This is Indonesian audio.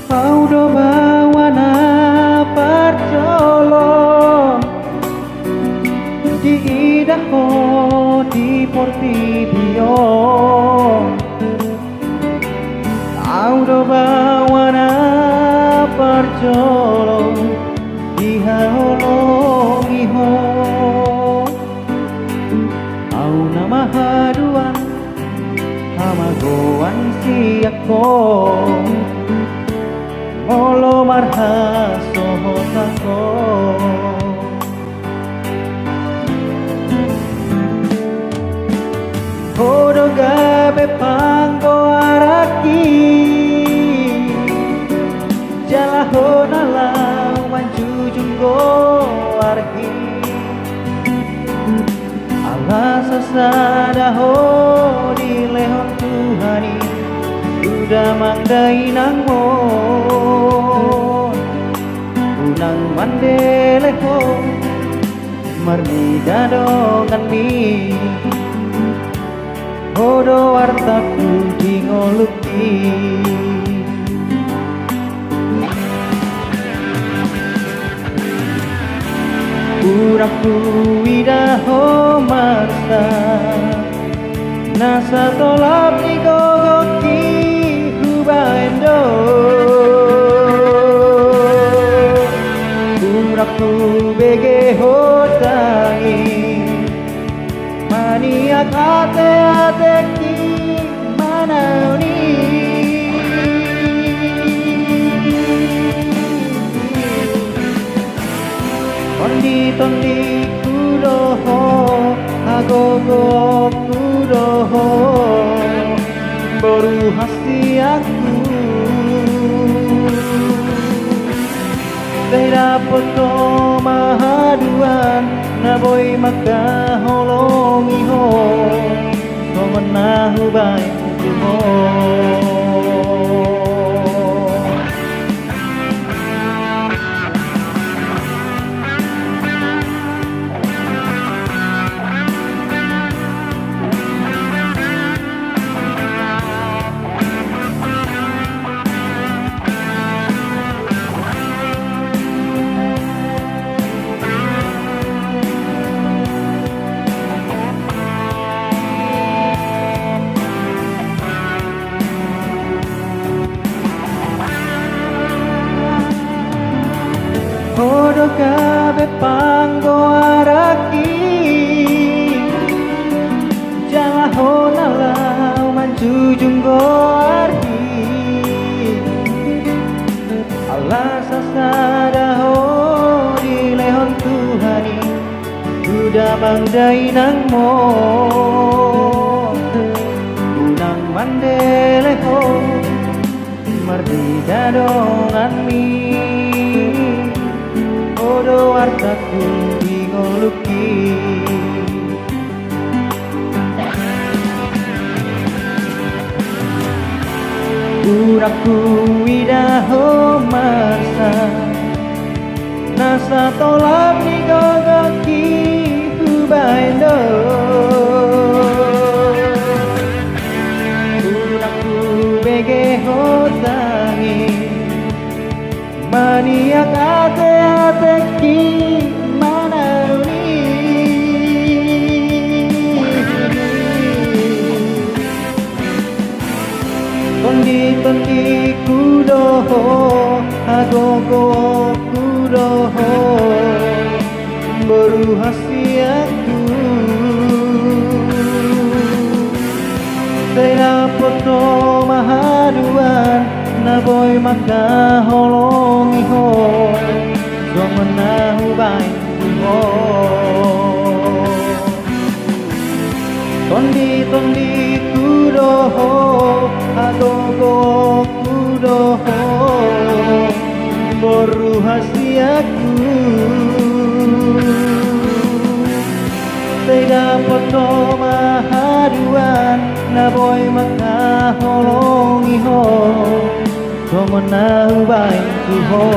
Audo bawana percolong di Idaho di Portibio. Audo bawana percolong di Haolong iho. Au nama haduan hamagoan siako Molo marha sohotako Hodo gabe panggo araki Jalahona lau manjujunggo arhi Alasa sadaho di lehon Tuhani Udah mandai nangmo Unang mandeleho Marni gadongan mi Hodo wartaku dingoluki Uraku Idaho marsa Nasa tolap ni gogoki hubaendo Uraku bege hotangi Maniak ate-ateki manauni Tondi-tondi kudoho Agogo kudoho Baru hasti aku Tidak poto mahaduan Naboy makaholong iho Somenahu baik tuho Hodo kabe panggo araki Jalahona lau manjujunggo arhi Alasa sadaho di lehon Tuhani Udah bangdai nangmo Unang mandeleho Mardi gadongan mi Hodo wartaku dingoluki Uraku Idaho marsa Nasa tolap ni gogoki hubaendo Uraku bege hotangi Maniak ate-ateki manauni Tondi-tondi kudoho Agogo kudoho Baru hasti aku Tidak poto mahaduan Naboy makaholong iho Somenahu baik tuho Tondi-tondi kudoho Agogo kudoho Baru hasti aku Tidak poto mahaduan Naboy makaholong iho Somenahu baik tuho